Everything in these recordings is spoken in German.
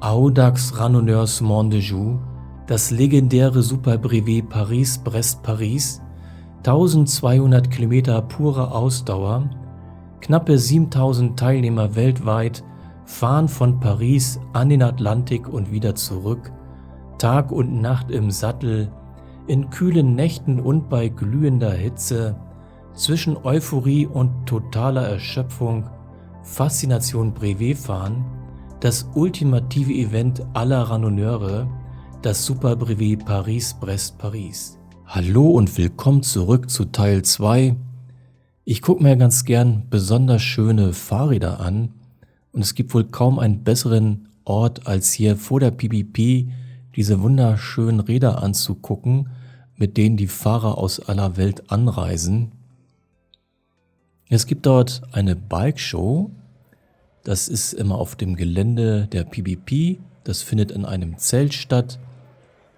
Audax Randonneurs Mondejou, das legendäre Superbrevet Paris-Brest-Paris, 1200 Kilometer pure Ausdauer, knappe 7000 Teilnehmer weltweit, fahren von Paris an den Atlantik und wieder zurück, Tag und Nacht im Sattel, in kühlen Nächten und bei glühender Hitze, zwischen Euphorie und totaler Erschöpfung, Faszination Brevetfahren, das ultimative Event aller Randonneure, das Superbrevet Paris-Brest-Paris. Hallo und willkommen zurück zu Teil 2. Ich gucke mir ganz gern besonders schöne Fahrräder an und es gibt wohl kaum einen besseren Ort, als hier vor der PBP diese wunderschönen Räder anzugucken, mit denen die Fahrer aus aller Welt anreisen. Es gibt dort eine Bike-Show, das ist immer auf dem Gelände der PBP, das findet in einem Zelt statt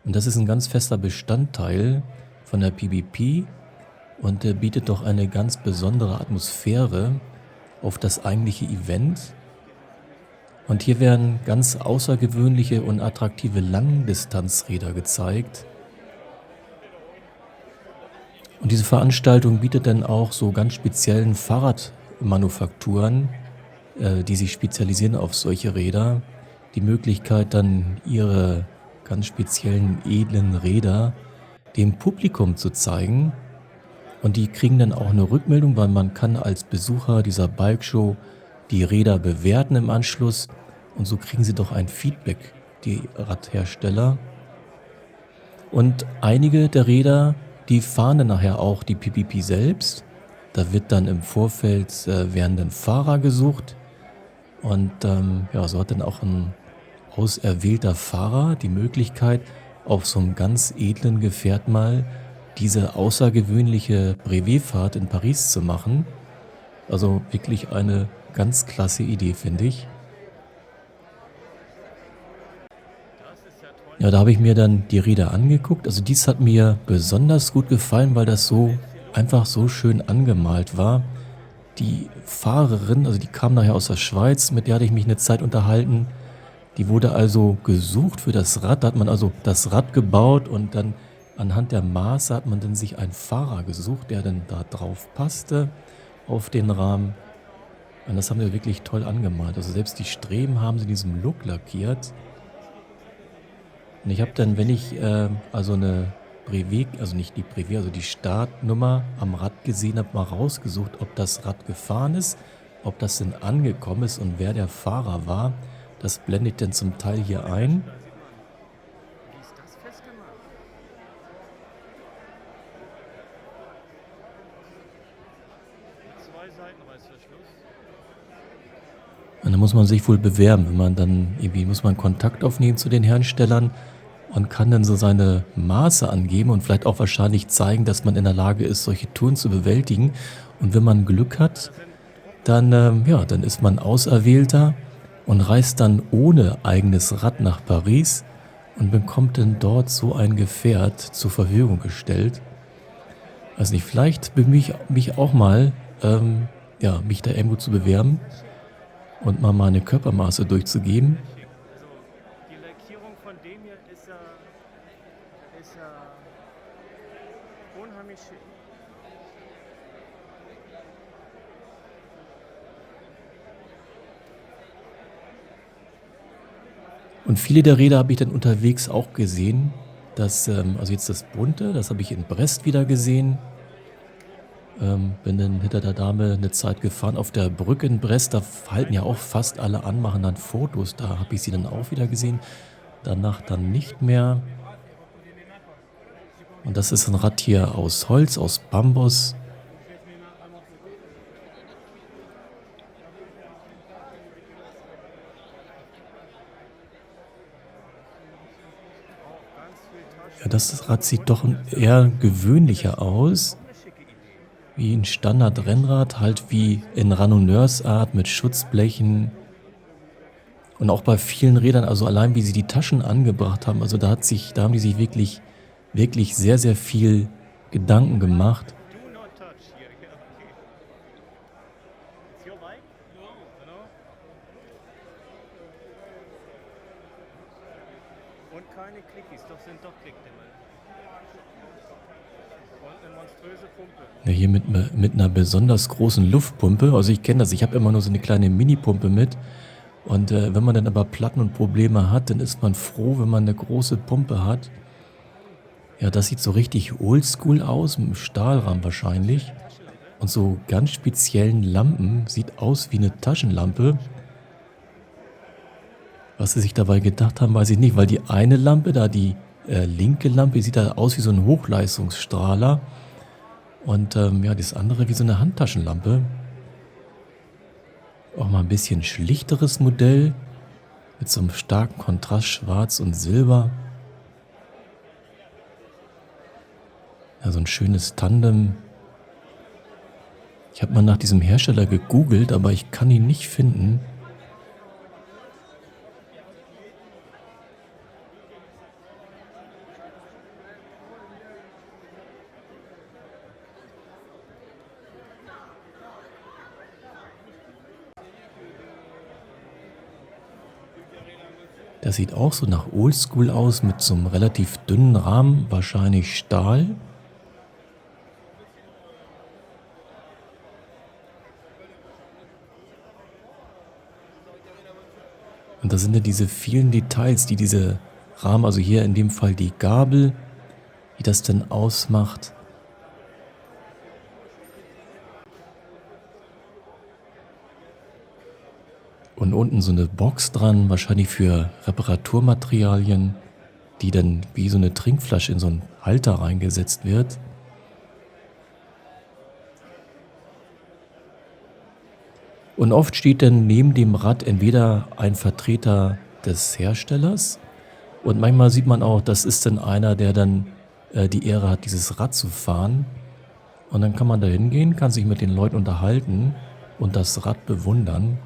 und das ist ein ganz fester Bestandteil von der PBP und der bietet doch eine ganz besondere Atmosphäre auf das eigentliche Event. Und hier werden ganz außergewöhnliche und attraktive Langdistanzräder gezeigt. Und diese Veranstaltung bietet dann auch so ganz speziellen Fahrradmanufakturen, die sich spezialisieren auf solche Räder, die Möglichkeit dann ihre ganz speziellen edlen Räder dem Publikum zu zeigen. Und die kriegen dann auch eine Rückmeldung, weil man kann als Besucher dieser Bike-Show die Räder bewerten im Anschluss und so kriegen sie doch ein Feedback, die Radhersteller. Und einige der Räder, die fahren dann nachher auch die PBP selbst. Da wird dann im Vorfeld werden dann Fahrer gesucht und so hat dann auch ein auserwählter Fahrer die Möglichkeit, auf so einem ganz edlen Gefährt mal diese außergewöhnliche Brevetfahrt in Paris zu machen. Also wirklich eine ganz klasse Idee, finde ich. Ja, da habe ich mir dann die Räder angeguckt. Also dies hat mir besonders gut gefallen, weil das so einfach so schön angemalt war. Die Fahrerin, also die kam nachher aus der Schweiz, mit der hatte ich mich eine Zeit unterhalten. Die wurde also gesucht für das Rad. Da hat man also das Rad gebaut und dann anhand der Maße hat man dann sich einen Fahrer gesucht, der dann da drauf passte auf den Rahmen. Und das haben wir wirklich toll angemalt. Also selbst die Streben haben sie in diesem Look lackiert. Und ich habe dann, wenn ich also eine Brevet, also nicht die Brevet, also die Startnummer am Rad gesehen habe, mal rausgesucht, ob das Rad gefahren ist, ob das denn angekommen ist und wer der Fahrer war. Das blende ich dann zum Teil hier ein. Und dann muss man sich wohl bewerben, wenn man dann irgendwie muss man Kontakt aufnehmen zu den Herstellern und kann dann so seine Maße angeben und vielleicht auch wahrscheinlich zeigen, dass man in der Lage ist, solche Touren zu bewältigen. Und wenn man Glück hat, dann dann ist man Auserwählter und reist dann ohne eigenes Rad nach Paris und bekommt dann dort so ein Gefährt zur Verfügung gestellt. Also nicht, vielleicht bemühe ich mich auch mal, mich da irgendwo zu bewerben und mal meine Körpermaße durchzugeben. Die Lackierung von dem hier ist unheimlich schön. Und viele der Räder habe ich dann unterwegs auch gesehen. Also jetzt das Bunte, das habe ich in Brest wieder gesehen. Bin dann hinter der Dame eine Zeit gefahren auf der Brücke in Brest. Da halten ja auch fast alle an, machen dann Fotos. Da habe ich sie dann auch wieder gesehen. Danach dann nicht mehr. Und das ist ein Rad hier aus Holz, aus Bambus. Ja, das Rad sieht doch eher gewöhnlicher aus. Wie ein Standard-Rennrad, halt wie in Randonneursart mit Schutzblechen. Und auch bei vielen Rädern, also allein wie sie die Taschen angebracht haben, also da haben die sich wirklich, wirklich sehr, sehr viel Gedanken gemacht. Do not touch here. Yeah, okay. It's your bike? No. Und keine Clickies, doch sind doch Klickdimmel. Und eine monströse Pumpe. Ja, hier mit einer besonders großen Luftpumpe. Also ich kenne das, ich habe immer nur so eine kleine Mini-Pumpe mit. Und wenn man dann aber Platten und Probleme hat, dann ist man froh, wenn man eine große Pumpe hat. Ja, das sieht so richtig oldschool aus, mit einem Stahlrahmen wahrscheinlich. Und so ganz speziellen Lampen, sieht aus wie eine Taschenlampe. Was sie sich dabei gedacht haben, weiß ich nicht, weil die eine Lampe da, die linke Lampe, sieht da aus wie so ein Hochleistungsstrahler. Und ja, das andere wie so eine Handtaschenlampe. Auch mal ein bisschen schlichteres Modell mit so einem starken Kontrast Schwarz und Silber. Ja, so ein schönes Tandem. Ich habe mal nach diesem Hersteller gegoogelt, aber ich kann ihn nicht finden. Das sieht auch so nach Oldschool aus mit so einem relativ dünnen Rahmen, wahrscheinlich Stahl. Und da sind ja diese vielen Details, die diese Rahmen, also hier in dem Fall die Gabel, wie das denn ausmacht. Und unten so eine Box dran, wahrscheinlich für Reparaturmaterialien, die dann wie so eine Trinkflasche in so einen Halter reingesetzt wird. Und oft steht dann neben dem Rad entweder ein Vertreter des Herstellers und manchmal sieht man auch, das ist dann einer, der dann die Ehre hat, dieses Rad zu fahren. Und dann kann man da hingehen, kann sich mit den Leuten unterhalten und das Rad bewundern.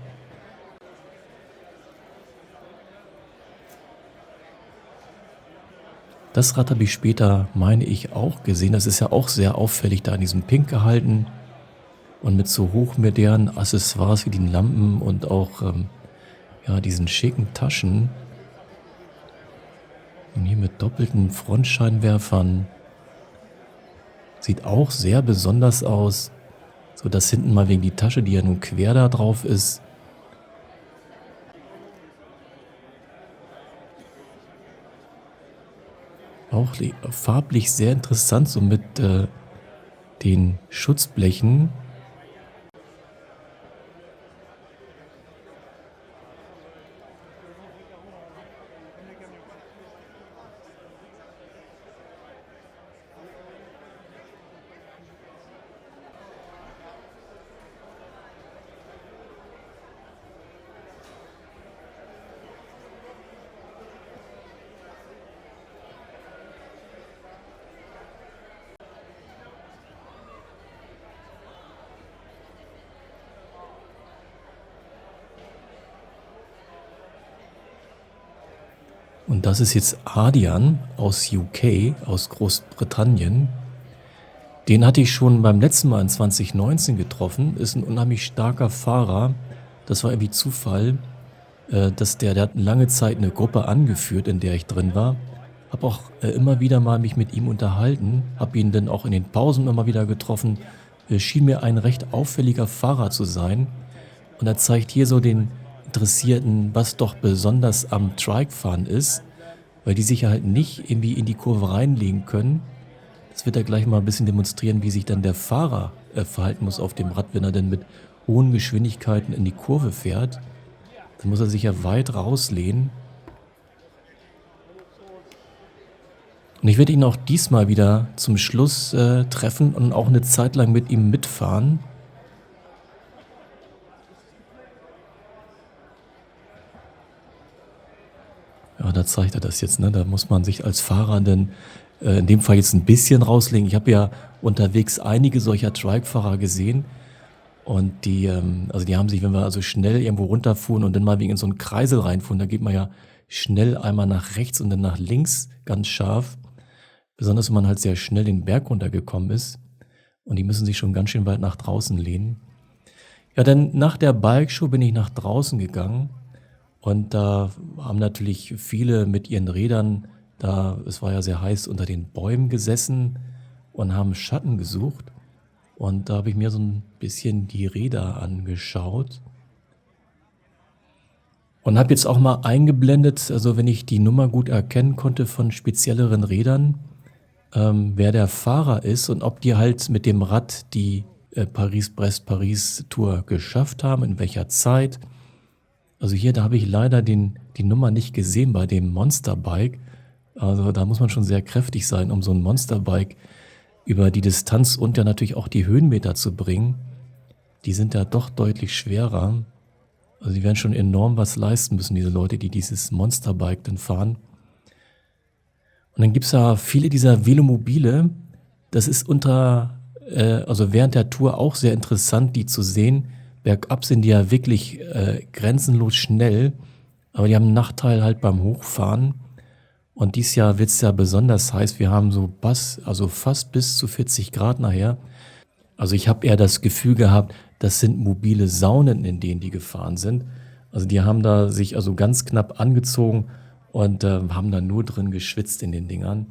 Das Rad habe ich später, meine ich, auch gesehen. Das ist ja auch sehr auffällig da in diesem Pink gehalten und mit so hochmodernen Accessoires wie den Lampen und auch ja, diesen schicken Taschen. Und hier mit doppelten Frontscheinwerfern. Sieht auch sehr besonders aus. So das hinten mal wegen die Tasche, die ja nun quer da drauf ist. Auch farblich sehr interessant, so mit den Schutzblechen. Und das ist jetzt Adrian aus UK, aus Großbritannien. Den hatte ich schon beim letzten Mal in 2019 getroffen. Ist ein unheimlich starker Fahrer. Das war irgendwie Zufall, dass der hat lange Zeit eine Gruppe angeführt, in der ich drin war. Habe auch immer wieder mal mich mit ihm unterhalten. Habe ihn dann auch in den Pausen immer wieder getroffen. Schien mir ein recht auffälliger Fahrer zu sein. Und er zeigt hier so den Interessierten, was doch besonders am Trike-Fahren ist, weil die sich ja halt nicht irgendwie in die Kurve reinlegen können. Das wird er gleich mal ein bisschen demonstrieren, wie sich dann der Fahrer verhalten muss auf dem Rad, wenn er dann mit hohen Geschwindigkeiten in die Kurve fährt. Dann muss er sich ja weit rauslehnen. Und ich werde ihn auch diesmal wieder zum Schluss treffen und auch eine Zeit lang mit ihm mitfahren. Ja, da zeigt er das jetzt, ne? Da muss man sich als Fahrer dann in dem Fall jetzt ein bisschen rauslegen. Ich habe ja unterwegs einige solcher Trike-Fahrer gesehen und also die haben sich, wenn wir also schnell irgendwo runterfuhren und dann mal wegen in so einen Kreisel reinfuhren, da geht man ja schnell einmal nach rechts und dann nach links ganz scharf. Besonders wenn man halt sehr schnell den Berg runtergekommen ist und die müssen sich schon ganz schön weit nach draußen lehnen. Ja, dann nach der Bike-Show bin ich nach draußen gegangen Und da haben natürlich viele mit ihren Rädern, es war ja sehr heiß, unter den Bäumen gesessen und haben Schatten gesucht. Und da habe ich mir so ein bisschen die Räder angeschaut und habe jetzt auch mal eingeblendet, also wenn ich die Nummer gut erkennen konnte von spezielleren Rädern, wer der Fahrer ist und ob die halt mit dem Rad die Paris-Brest-Paris-Tour geschafft haben, in welcher Zeit. Also hier, da habe ich leider die Nummer nicht gesehen bei dem Monsterbike. Also da muss man schon sehr kräftig sein, um so ein Monsterbike über die Distanz und ja natürlich auch die Höhenmeter zu bringen. Die sind ja doch deutlich schwerer. Also die werden schon enorm was leisten müssen, diese Leute, die dieses Monsterbike dann fahren. Und dann gibt es ja viele dieser Velomobile. Das ist also während der Tour auch sehr interessant, die zu sehen. Bergab sind die ja wirklich grenzenlos schnell, aber die haben einen Nachteil halt beim Hochfahren. Und dieses Jahr wird es ja besonders heiß. Wir haben so fast bis zu 40 Grad nachher. Also ich habe eher das Gefühl gehabt, das sind mobile Saunen, in denen die gefahren sind. Also die haben da sich also ganz knapp angezogen und haben da nur drin geschwitzt in den Dingern.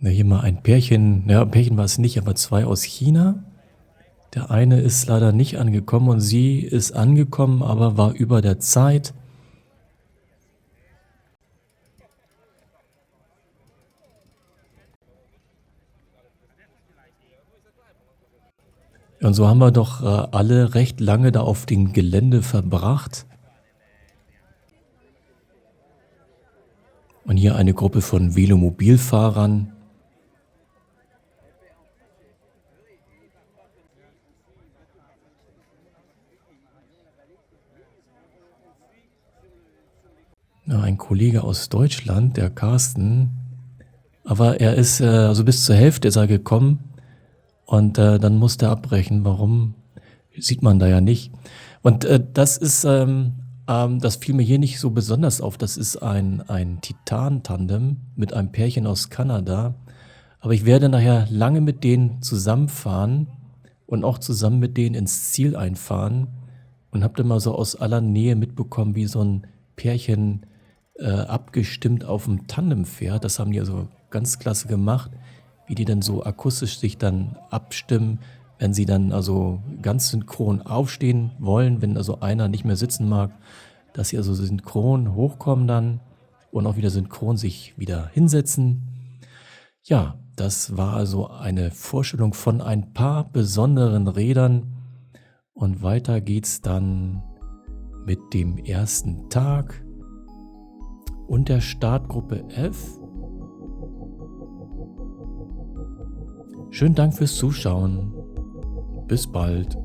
Na, hier mal ein Pärchen, ja, ein Pärchen war es nicht, aber zwei aus China. Der eine ist leider nicht angekommen und sie ist angekommen, aber war über der Zeit. Und so haben wir doch alle recht lange da auf dem Gelände verbracht. Und hier eine Gruppe von Velomobilfahrern. Ja, ein Kollege aus Deutschland, der Carsten. Aber er ist, also bis zur Hälfte ist er gekommen und dann musste er abbrechen. Warum? Sieht man da ja nicht. Und das fiel mir hier nicht so besonders auf. Das ist ein Titan-Tandem mit einem Pärchen aus Kanada. Aber ich werde nachher lange mit denen zusammenfahren und auch zusammen mit denen ins Ziel einfahren und habe dann mal so aus aller Nähe mitbekommen, wie so ein Pärchen abgestimmt auf dem Tandem fährt. Das haben die also ganz klasse gemacht, wie die dann so akustisch sich dann abstimmen, wenn sie dann also ganz synchron aufstehen wollen, wenn also einer nicht mehr sitzen mag, dass sie also synchron hochkommen dann und auch wieder synchron sich wieder hinsetzen. Ja, das war also eine Vorstellung von ein paar besonderen Rädern und weiter geht's dann mit dem ersten Tag und der Startgruppe F. Schönen Dank fürs Zuschauen. Bis bald.